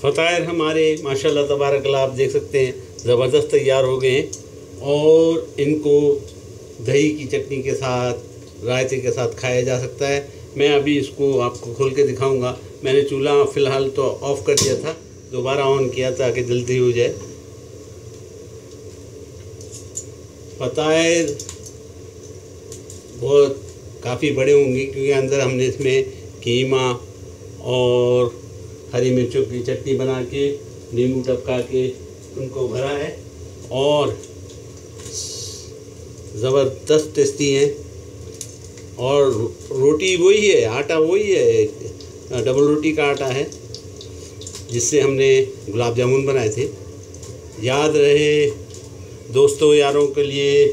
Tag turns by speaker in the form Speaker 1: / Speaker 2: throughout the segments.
Speaker 1: फ़तायर हमारे माशाल्लाह तबारकल्लाह आप देख सकते हैं ज़बरदस्त तैयार हो गए हैं। और इनको दही की चटनी के साथ, रायते के साथ खाया जा सकता है। मैं अभी इसको आपको खोल के दिखाऊंगा। मैंने चूल्हा फ़िलहाल तो ऑफ़ कर दिया था, दोबारा ऑन किया ताकि जल्दी हो जाए। फ़तायर बहुत काफ़ी बड़े होंगे क्योंकि अंदर हमने इसमें कीमा और हरी मिर्चों की चटनी बना के नींबू टपका के उनको भरा है और ज़बरदस्त टेस्टी हैं। और रोटी वही है, आटा वही है, डबल रोटी का आटा है जिससे हमने गुलाब जामुन बनाए थे। याद रहे दोस्तों यारों के लिए,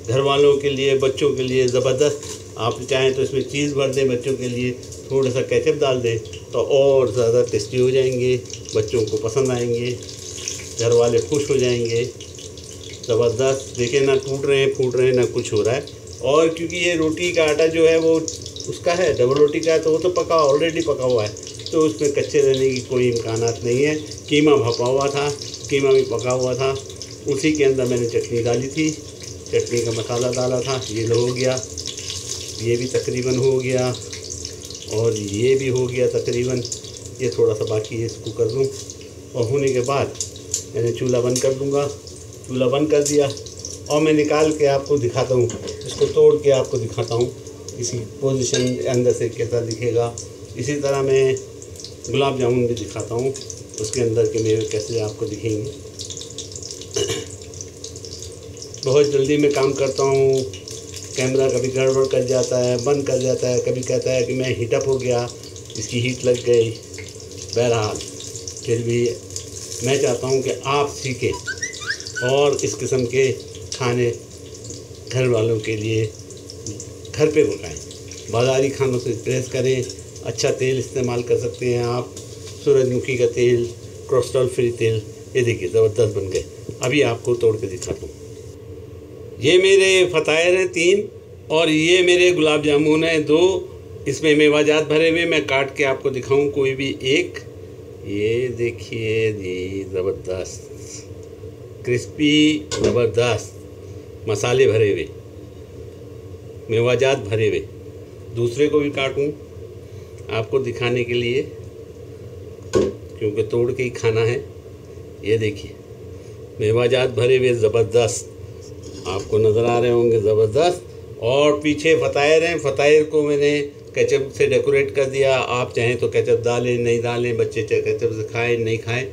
Speaker 1: घर वालों के लिए, बच्चों के लिए ज़बरदस्त। आप चाहें तो इसमें चीज़ भर दें, बच्चों के लिए थोड़ा सा केचप डाल दें तो और ज़्यादा टेस्टी हो जाएंगे, बच्चों को पसंद आएंगे, घर वाले खुश हो जाएंगे। ज़बरदस्त, देखें ना टूट रहे हैं, फूट रहे हैं, ना कुछ हो रहा है। और क्योंकि ये रोटी का आटा जो है वो उसका है, डबल रोटी का है, तो वो तो पका ऑलरेडी पका हुआ है, तो उसमें कच्चे रहने की कोई इम्कानात नहीं है। कीमा भपा हुआ था, कीमा भी पका हुआ था, उसी के अंदर मैंने चटनी डाली थी, चटनी का मसाला डाला था। ये हो गया, ये भी तकरीबन हो गया और ये भी हो गया तकरीबन। ये थोड़ा सा बाकी है, इसको कर दूँ और होने के बाद मैंने चूल्हा बंद कर दूँगा। चूल्हा बंद कर दिया और मैं निकाल के आपको दिखाता हूँ, इसको तोड़ के आपको दिखाता हूँ इसी पोजीशन अंदर से कैसा दिखेगा। इसी तरह मैं गुलाब जामुन भी दिखाता हूँ, उसके अंदर के मेवे कैसे आपको दिखेंगे। बहुत जल्दी मैं काम करता हूँ, कैमरा कभी गड़बड़ कर जाता है, बंद कर जाता है, कभी कहता है कि मैं हीटअप हो गया, इसकी हीट लग गई। बहरहाल फिर भी मैं चाहता हूँ कि आप सीखें और इस किस्म के खाने घर वालों के लिए घर पे पकाएं। बाज़ारी खानों से परहेज़ करें। अच्छा तेल इस्तेमाल कर सकते हैं आप, सूरजमुखी का तेल, कोलेस्ट्रॉल फ्री तेल। ये देखिए ज़बरदस्त बन गए। अभी आपको तोड़ के दिखाता हूँ। ये मेरे फ़तायर हैं 3 और ये मेरे गुलाब जामुन हैं 2। इसमें मेवाजात भरे हुए, मैं काट के आपको दिखाऊं कोई भी एक। ये देखिए जी, ज़बरदस्त क्रिस्पी, ज़बरदस्त मसाले भरे हुए, मेवाजात भरे हुए। दूसरे को भी काटूं आपको दिखाने के लिए क्योंकि तोड़ के ही खाना है। ये देखिए मेवाजात भरे हुए, ज़बरदस्त, आपको नज़र आ रहे होंगे, ज़बरदस्त। और पीछे फ़तायर हैं, फ़तायर को मैंने केचप से डेकोरेट कर दिया। आप चाहें तो केचप डालें, नहीं डालें, बच्चे चाहे केचप से खाएं नहीं खाएं।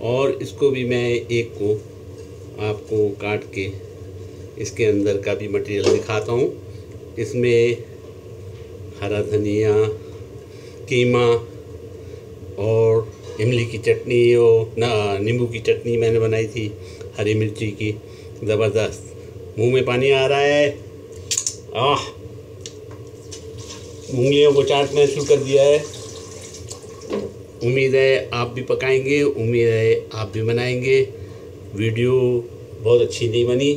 Speaker 1: और इसको भी मैं एक को आपको काट के इसके अंदर का भी मटेरियल दिखाता हूँ। इसमें हरा धनिया, कीमा और इमली की चटनी और नींबू की चटनी मैंने बनाई थी, हरी मिर्ची की। ज़बरदस्त, मुंह में पानी आ रहा है। उंगलियों को चाटना शुरू कर दिया है। उम्मीद है आप भी पकाएंगे, उम्मीद है आप भी बनाएंगे। वीडियो बहुत अच्छी नहीं बनी,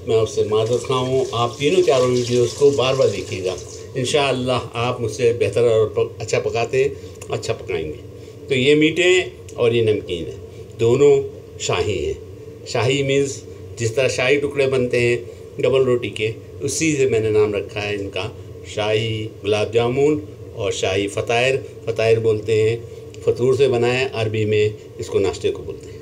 Speaker 1: मैं आपसे माज़रत खा हूँ। आप तीनों चारों वीडियोस को बार बार देखिएगा। इंशाअल्लाह आप मुझसे बेहतर और अच्छा पकाते, अच्छा पकाएंगे। तो ये मीठे हैं और ये नमकीन है, दोनों शाही हैं। शाही मीन्स जिस तरह शाही टुकड़े बनते हैं डबल रोटी के, उसी से मैंने नाम रखा है इनका, शाही गुलाब जामुन और शाही फ़तायर। फ़तायर बोलते हैं, फतूर से बनाए, अरबी में इसको नाश्ते को बोलते हैं।